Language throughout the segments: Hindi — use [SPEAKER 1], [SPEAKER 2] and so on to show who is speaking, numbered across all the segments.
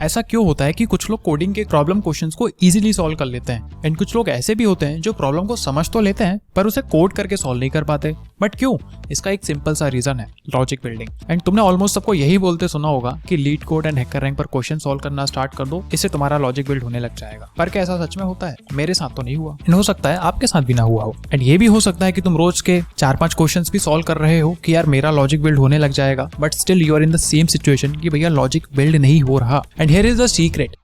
[SPEAKER 1] ऐसा क्यों होता है कि कुछ लोग कोडिंग के प्रॉब्लम क्वेश्चंस को इजीली सॉल्व कर लेते हैं एंड कुछ लोग ऐसे भी होते हैं जो प्रॉब्लम को समझ तो लेते हैं पर उसे कोड करके सॉल्व नहीं कर पाते। बट क्यों? इसका एक सिंपल सा रीजन है, लॉजिक बिल्डिंग। एंड तुमने ऑलमोस्ट सबको यही बोलते सुना होगा कि leet code and hacker rank पर क्वेश्चन सॉल्व करना स्टार्ट कर दो, इससे तुम्हारा लॉजिक बिल्ड होने लग जाएगा। पर क्या ऐसा सच में होता है? मेरे साथ तो नहीं हुआ, हो सकता है आपके साथ भी ना हुआ हो। एंड ये भी हो सकता है कि तुम रोज के 4-5 क्वेश्चंस भी सॉल्व कर रहे हो कि यार मेरा लॉजिक बिल्ड होने लग जाएगा, but still you are in the same situation कि भैया लॉजिक बिल्ड नहीं हो रहा। And here is the secret.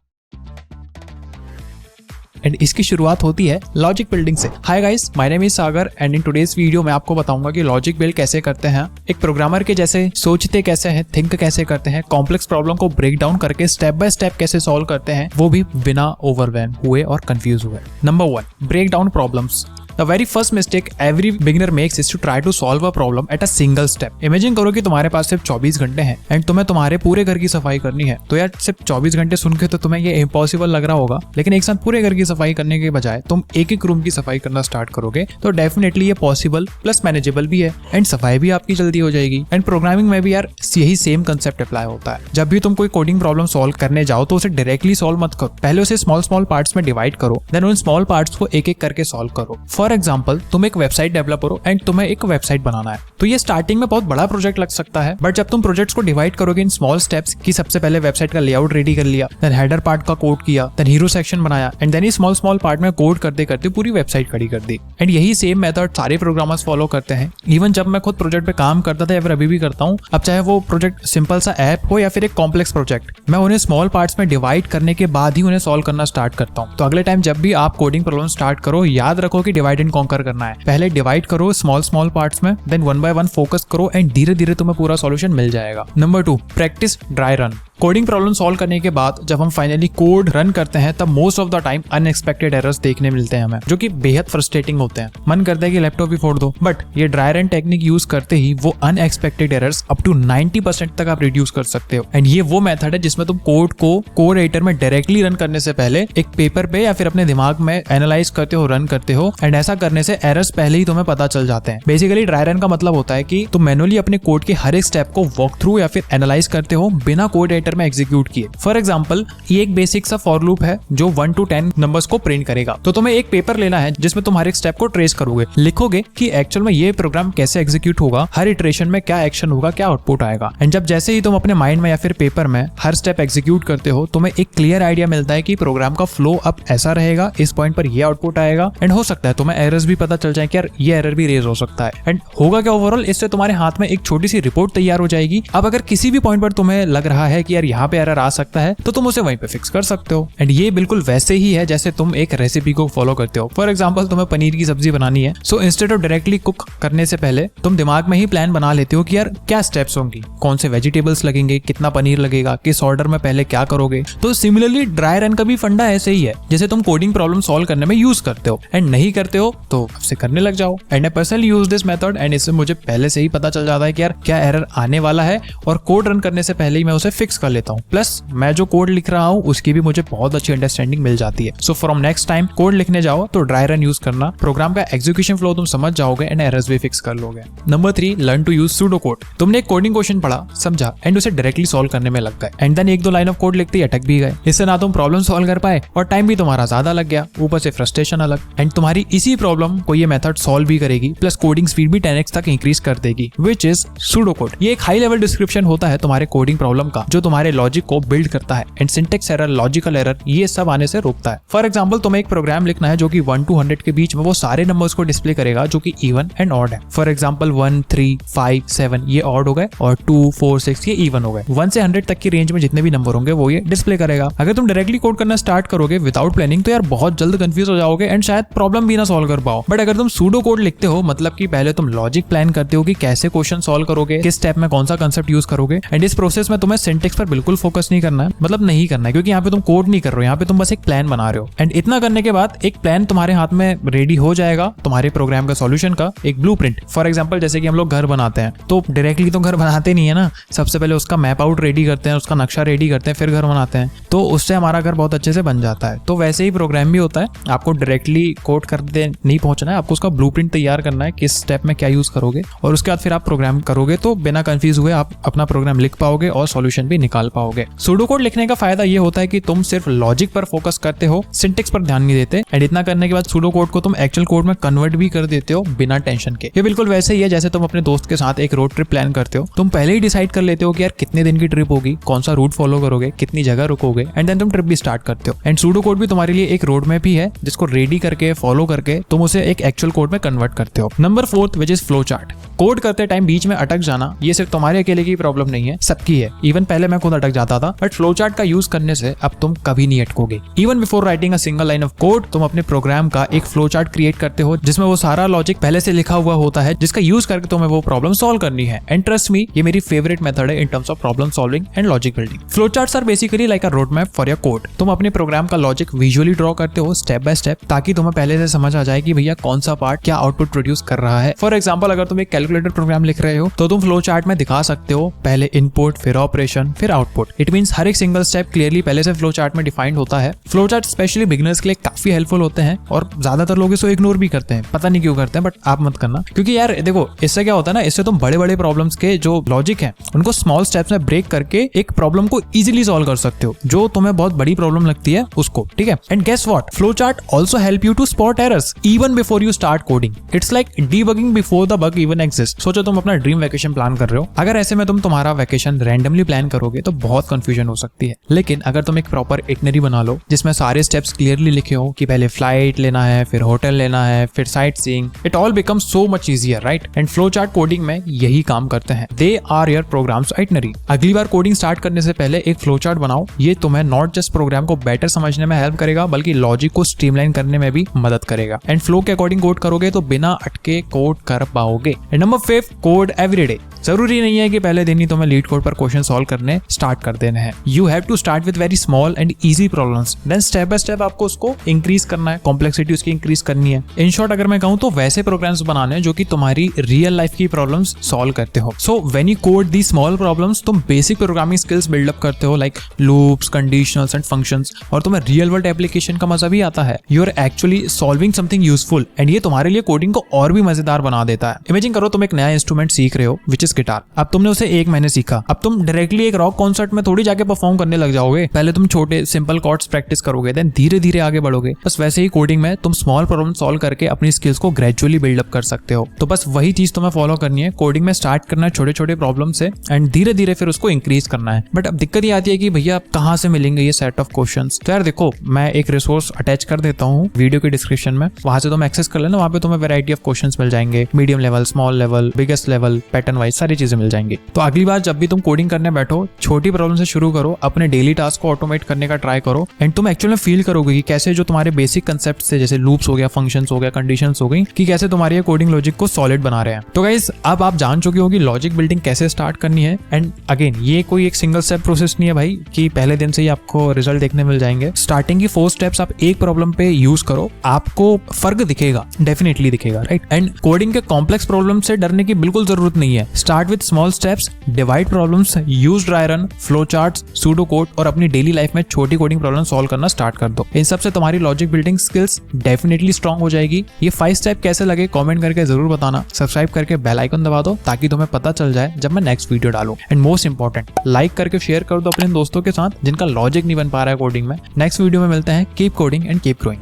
[SPEAKER 1] And इसकी शुरुआत होती है लॉजिक बिल्डिंग से। Hi guys, my name is Sagar and in today's video मैं आपको बताऊंगा कि लॉजिक बिल्ड कैसे करते हैं, एक प्रोग्रामर के जैसे सोचते कैसे हैं, थिंक कैसे करते हैं, कॉम्प्लेक्स प्रॉब्लम को ब्रेक डाउन करके स्टेप बाय स्टेप कैसे सॉल्व करते हैं, वो भी बिना ओवरवेल्म हुए और कंफ्यूज हुए। Number 1, break down problems. The very first mistake every beginner makes is to try to solve a problem at a single step. Imagine करो कि तुम्हारे पास सिर्फ 24 घंटे हैं एंड तुम्हें तुम्हारे पूरे घर की सफाई करनी है। तो यार सिर्फ 24 घंटे सुन के तो तुम्हें ये इम्पॉसिबल लग रहा होगा, लेकिन एक साथ पूरे घर की सफाई करने के बजाय तुम एक एक रूम की सफाई करना स्टार्ट करोगे तो डेफिनेटली ये पॉसिबल प्लस मैनेजेबल भी है एंड सफाई भी आपकी जल्दी हो जाएगी। एंड प्रोग्रामिंग में भी यार यही सेम कंसेप्ट अप्लाई होता है। जब भी तुम कोई कोडिंग प्रॉब्लम सॉल्व करने जाओ तो उसे डायरेक्टली सॉल्व मत करो, पहले उसे स्मॉल स्मॉल पार्ट्स में डिवाइड करो, देन उन स्मॉल पार्ट्स को एक एक करके सॉल्व करो। फॉर एग्जाम्पल तुम एक वेबसाइट डेवलपर हो एंड तुम्हें एक वेबसाइट बनाना है, तो ये स्टार्टिंग में बहुत बड़ा प्रोजेक्ट लग सकता है, बट जब तुम प्रोजेक्ट्स को डिवाइड करोगे इन स्मॉल स्टेप्स कि सबसे पहले वेबसाइट का लेआउट रेडी कर लिया, देन हेडर पार्ट का कोड किया, देन हीरो सेक्शन बनाया and then small small part में कोड करते करते पूरी वेबसाइट खड़ी कर दी। एंड यही सेम मेथड सारे प्रोग्रामर्स फॉलो करते हैं। इवन जब मैं खुद प्रोजेक्ट पे काम करता था या फिर अभी भी करता हूँ, अब चाहे वो प्रोजेक्ट सिंपल सा ऐप हो या फिर एक कॉम्प्लेक्स प्रोजेक्ट, मैं उन्हें स्मॉल पार्ट्स में डिवाइड करने के बाद ही उन्हें सॉल्व करना स्टार्ट करता हूँ। तो अगले टाइम जब भी आप कोडिंग प्रॉब्लम स्टार्ट करो, याद रखो कि डिवाइड एंड कॉन्कर करना है। पहले डिवाइड करो स्मॉल स्मॉल पार्ट्स में, then one by one focus करो एंड धीरे धीरे तुम्हें पूरा सॉल्यूशन मिल जाएगा। Number 2, practice dry run. Coding problem solve करने के बाद जब हम फाइनली कोड रन करते हैं तब most of the time unexpected errors देखने मिलते हैं हमें, जो कि बेहद फ्रस्ट्रेटिंग होते हैं। मन करता है कि लैपटॉप ही फोड़ दो, बट ये ड्राई रन टेक्निक यूज करते ही वो अनएक्सपेक्टेड एरर्स अप टू 90% तक आप रिड्यूस कर सकते हो। एंड ये वो मेथड है जिसमें तुम कोड को कोड एडिटर में डायरेक्टली रन करने से पहले एक पेपर पे या फिर अपने दिमाग में एनालाइज करते हो, रन करते हो, एंड ऐसा करने से एरर्स पहले ही तुम्हें पता चल जाते हैं। बेसिकली ड्राई रन का मतलब होता है कि तुम मैनुअली अपने कोड के हर एक स्टेप को वॉक थ्रू या फिर एनालाइज करते हो बिना कोड एडिटर में एग्जीक्यूट किए। फॉर एग्जाम्पल ये एक बेसिक सा फॉर लूप है जो 1 to 10 नंबर्स को प्रिंट करेगा। तो तुम्हें एक पेपर लेना है जिसमें तुम हर एक स्टेप को ट्रेस करोगे, लिखोगे कि एक्चुअल में ये प्रोग्राम कैसे एग्जीक्यूट होगा, हर इटरेशन में क्या एक्शन होगा, क्या आउटपुट आएगा। एंड जब जैसे ही तुम अपने माइंड में या फिर पेपर में हर स्टेप एग्जीक्यूट करते हो, तुम्हें एक क्लियर आइडिया मिलता है कि प्रोग्राम का फ्लो अब ऐसा रहेगा, इस पॉइंट पर ये आउटपुट आएगा। एंड हो सकता है तुम्हें एरर्स भी पता चल जाए कि यार ये एरर भी रेज हो सकता है। एंड होगा क्या ओवरऑल, इससे तुम्हारे हाथ में एक छोटी सी रिपोर्ट तैयार हो जाएगी। अब अगर किसी भी पॉइंट पर तुम्हें लग रहा है कि यार यहाँ पे एरर आ सकता है तो तुम उसे वहीं पे फिक्स कर सकते हो। एंड ये बिल्कुल वैसे ही है जैसे तुम एक रेसिपी को फॉलो करते हो। फॉर एग्जांपल तुम्हें पनीर की सब्जी बनानी है, so instead of directly cook करने से पहले तुम दिमाग में ही प्लान बना लेते हो कि यार क्या स्टेप्स होंगी, कौन से वेजिटेबल्स लगेंगे, कितना पनीर लगेगा, किस ऑर्डर में पहले क्या करोगे। तो सिमिलरली ड्राई रन का भी फंडा ऐसे ही है जैसे तुम कोडिंग प्रॉब्लम सॉल्व करने में यूज करते हो। एंड नहीं करते हो तो उससे करने लग जाओ। And I personally use this method and इससे मुझे पहले से ही पता चल जाता है कि यार क्या एरर आने वाला है और कोड रन करने से पहले ही मैं उसे फिक्स कर लेता हूँ। प्लस मैं जो कोड लिख रहा हूँ उसकी भी मुझे बहुत अच्छी अंडरस्टैंडिंग मिल जाती है। So from next time code लिखने जाओ तो ड्राई रन यूज करना, प्रोग्राम का एग्जीक्यूशन फ्लो तुम समझ जाओगे एंड एरर्स भी फिक्स कर लोगे। Number 3, learn to use pseudo code. तुमने एक कोडिंग क्वेश्चन पढ़ा, समझा एंड उसे डायरेक्टली सॉल्व करने में लग गए and then 1-2 line of code लिखते ही अटक भी गए। इससे ना तुम प्रॉब्लम सॉल्व कर पाए और टाइम भी तुम्हारा ज्यादा लग गया, ऊपर से फ्रस्ट्रेशन अलग। एंड तुम्हारी इसी प्रॉब्लम को ये मेथड सॉल्व भी करेगी, प्लस कोडिंग स्पीड भी 10x तक इंक्रीज कर देगी, विच इज सूडो कोड। ये एक हाई लेवल डिस्क्रिप्शन होता है तुम्हारे कोडिंग प्रॉब्लम का जो तुम्हारे लॉजिक को बिल्ड करता है and syntax error, logical error, ये सब आने से रोकता है। फॉर एग्जाम्पल तुम्हें एक प्रोग्राम लिखना है जो कि 1 to 100 के बीच में वो सारे नंबर्स को डिस्प्ले करेगा जो कि इवन एंड ऑड है। फॉर एग्जाम्पल 1, 3, 5, 7 ये ऑड हो गए और 2, 4, 6 ये इवन हो गए। 1 से 100 तक की रेंज में जितने भी नंबर होंगे वो ये डिस्प्ले करेगा। अगर तुम डायरेक्टली कोड करना स्टार्ट करोगे विदाउट प्लानिंग तो यार बहुत जल्द कंफ्यूज हो जाओगे एंड शायद प्रॉब्लम भी ना सॉल्व कर पाओ। बट अगर तुम सूडो कोड लिखते हो, मतलब कि पहले तुम लॉजिक प्लान करते हो कि कैसे क्वेश्चन सॉल्व करोगे, किस स्टेप में कौन सा कंसेप्ट यूज करोगे, एंड इस प्रोसेस में तुम्हें सिंटेक्स पर बिल्कुल फोकस नहीं करना है, मतलब नहीं करना है, क्योंकि यहाँ पे तुम कोड नहीं कर रहे हो, यहाँ पे तुम बस एक प्लान बना रहे हो। एंड इतना करने के बाद एक प्लान तुम्हारे हाथ में रेडी हो जाएगा, तुम्हारे प्रोग्राम का सॉल्यूशन का एक ब्लूप्रिंट। फॉर एग्जांपल जैसे कि हम लोग घर बनाते हैं तो डायरेक्टली तो घर बनाते नहीं है ना, सबसे पहले उसका मैप आउट रेडी करते हैं, उसका नक्शा रेडी करते हैं, फिर घर बनाते हैं, तो उससे हमारा घर बहुत अच्छे से बन जाता है। तो वैसे ही प्रोग्राम भी होता है, आपको डायरेक्टली कोड करते नहीं पहुंचना है, आपको उसका ब्लूप्रिंट तैयार करना है, किस स्टेप में क्या यूज करोगे, और उसके बाद फिर आप प्रोग्राम करोगे तो बिना कंफ्यूज हुए आप अपना प्रोग्राम लिख पाओगे और सॉल्यूशन भी निकाल निकाल पाओगे। सूडो कोड लिखने का फायदा ये होता है कि तुम सिर्फ लॉजिक पर फोकस करते हो, सिंटेक्स पर ध्यान नहीं देते, एंड इतना करने के बाद सूडो कोड को तुम एक्चुअल कोड में कन्वर्ट भी कर देते हो बिना टेंशन के। ये बिल्कुल वैसे ही है जैसे तुम अपने दोस्त के साथ एक रोड ट्रिप प्लान करते हो। तुम पहले ही डिसाइड कर लेते हो कि यार कितने दिन की ट्रिप होगी, कौन सा रूट फॉलो करोगे, कितनी जगह रुकोगे, एंड देन तुम ट्रिप भी स्टार्ट करते हो। एंड सूडो कोड भी तुम्हारे लिए एक रोड मैप ही है जिसको रेडी करके फॉलो करके तुम उसे एक एक्चुअल कोड में कन्वर्ट करते हो। Number 4 which is flow chart. Code करते टाइम बीच में अटक जाना ये सिर्फ तुम्हारे अकेले की प्रॉब्लम नहीं है, सबकी है। इवन पहले मैं खुद अटक जाता था, बट फ्लो चार्ट का यूज करने से अब तुम कभी नहीं अटकोगे। Even before writing a single line of code तुम अपने प्रोग्राम का एक फ्लो चार्ट क्रिएट करते हो जिसमें वो सारा लॉजिक पहले से लिखा हुआ होता है जिसका यूज करके तुम्हें वो प्रॉब्लम सॉल्व करनी है। एंड ट्रस्ट मी, ये मेरी फेवरेट मेथड है in terms of problem solving and logic building. Flow charts are basically like a road map for your code. तुम अपने प्रोग्राम का लॉजिक विजुअली ड्रॉ करते हो स्टेप बाय स्टेप ताकि तुम्हें पहले से समझ आ जाए कि भैया कौन सा पार्ट क्या आउटपुट प्रोड्यूस कर रहा है। फॉर एग्जाम्पल, अगर तुम एक कैलकुलेटर प्रोग्राम लिख रहे हो तो तुम फ्लो चार्ट में दिखा सकते हो पहले इनपुट, फिर ऑपरेशन, फिर आउटपुट। इट मींस हर एक सिंगल स्टेप क्लियरली पहले से फ्लो चार्ट में डिफाइंड होता है। फ्लो चार्ट स्पेशली बिगिनर्स के लिए काफी हेल्पफुल होते हैं और ज्यादातर लोग इसको इग्नोर भी करते हैं, पता नहीं क्यों करते हैं, बट आप मत करना। क्योंकि यार देखो, इससे क्या होता है ना, इससे तुम बड़े बड़े प्रॉब्लम्स के जो लॉजिक है उनको स्मॉल स्टेप्स में ब्रेक करके एक प्रॉब्लम को इजीली सॉल्व कर सकते हो जो तुम्हें बहुत बड़ी प्रॉब्लम लगती है उसको। ठीक है, and guess what, flow chart also help you to spot errors even before you start coding. It's like debugging before the bug even exist. सोचो तुम अपना ड्रीम वैकेशन प्लान कर रहे हो, अगर ऐसे में तुम तुम्हारा वैकेशन रैंडमली प्लान करोगे तो बहुत कंफ्यूजन हो सकती है। लेकिन अगर तुम एक प्रॉपर इटनरी बना लो जिसमें सारे स्टेप्स क्लियरली लिखे हो कि पहले फ्लाइट लेना है, फिर होटल लेना है, फिर sightseeing, it all becomes so much easier, right? And flow chart coding में यही काम करते हैं। They are your programs itinerary. अगली बार कोडिंग स्टार्ट करने से पहले एक फ्लो चार्ट बनाओ। ये तुम्हें नॉट जस्ट प्रोग्राम को बेटर समझने में हेल्प करेगा बल्कि लॉजिक को स्ट्रीमलाइन करने में भी मदद करेगा। एंड फ्लो के अकॉर्डिंग कोड करोगे तो बिना अटके कोड कर पाओगे। And number 5, code every day. जरूरी नहीं है कि पहले दिन ही तुम्हें लीड कोड पर क्वेश्चन सॉल्व करने स्टार्ट कर देने हैं। You have to start with very small and easy problems, then step by step आपको उसको इंक्रीज करना है, कॉम्प्लेक्सिटी उसकी इंक्रीज करनी है। इन शॉर्ट अगर मैं कहूं तो वैसे प्रोग्राम्स बनाने जो कि तुम्हारी रियल लाइफ की प्रॉब्लम्स सॉल्व करते हो। So when you code the small problems तुम बेसिक प्रोग्रामिंग स्किल्स बिल्डअप करते हो like loops, conditionals and functions, और तुम्हें रियल वर्ल्ड एप्लीकेशन का मजा भी आता है। You are actually solving something useful and ये तुम्हारे लिए कोडिंग को और भी मजेदार बना देता है। इमेजिन करो तुम एक नया इंस्ट्रूमेंट सीख रहे हो विच इज गिटार। अब तुमने उसे 1 महीने सीखा, अब तुम डायरेक्टली एक रॉक कॉन्सर्ट में थोड़ी जाके परफॉर्म करने लग जाओगे। पहले तुम छोटे सिंपल कॉर्ड्स प्रैक्टिस करोगे, देन धीरे धीरे आगे बढ़ोगे। बस वैसे ही कोडिंग में तुम स्मॉल प्रॉब्लम सॉल्व करके अपनी स्किल्स को ग्रेजुअली बिल्डअप कर सकते हो। तो बस वही चीज तुम्हें फॉलो करनी है। कोडिंग में स्टार्ट करना है छोटे छोटे प्रॉब्लम से एंड धीरे धीरे फिर उसको इंक्रीज करना है। बट अब दिक्कत ये आती है कि भैया कहाँ से मिलेंगे ये सेट ऑफ क्वेश्चंस। तो यार देखो, मैं एक रिसोर्स अटैच कर देता हूँ वीडियो के डिस्क्रिप्शन में, वहां से तुम एक्सेस कर लेना। वहां पे तुम्हें वैरायटी ऑफ क्वेश्चंस मिल जाएंगे, medium level, small level, biggest level, pattern wise सारी चीजें मिल जाएंगी। तो अगली बार जब भी तुम कोडिंग करने बैठो, छोटी प्रॉब्लम से शुरू करो, अपने डेली टास्क को ऑटोमेट करने का ट्राई करो एंड तुम एक्चुअली फील करोगे कि कैसे जो तुम्हारे बेसिक कंसेप्ट से, जैसे लूप्स हो गया, फंक्शंस हो गया, कंडीशंस हो गई, कि कैसे तुम्हारे ये कोडिंग लॉजिक को सॉलिड बना रहे हैं। तो गाइस, अब आप जान चुके हो कि लॉजिक बिल्डिंग कैसे स्टार्ट करनी है। एंड अगेन, ये कोई एक सिंगल स्टेप प्रोसेस नहीं है भाई कि पहले दिन से ही आपको रिजल्ट देखने मिल जाएंगे। स्टार्टिंग की 4 स्टेप्स आप एक प्रॉब्लम पे यूज करो, आपको फर्क दिखेगा, डेफिनेटली दिखेगा, राइट? एंड कोडिंग के कॉम्प्लेक्स प्रॉब्लम से डरने की बिल्कुल जरूरत नहीं है। Start with small steps, divide problems, use dry run, flow charts, pseudo code और अपनी डेली लाइफ में छोटी कोडिंग प्रॉब्लम सॉल्व करना स्टार्ट कर दो। इन सब से तुम्हारी logic building skills definitely strong हो जाएगी। ये 5 स्टेप कैसे लगे कमेंट करके जरूर बताना। सब्सक्राइब करके बेल आइकन दबा दो ताकि तुम्हें पता चल जाए जब मैं नेक्स्ट वीडियो डालूं। एंड मोस्ट इंपॉर्टेंट, लाइक करके शेयर कर दो अपने दोस्तों के साथ जिनका लॉजिक नहीं बन पा रहा है कोडिंग में। नेक्स्ट वीडियो में मिलते हैं। Keep coding and keep growing.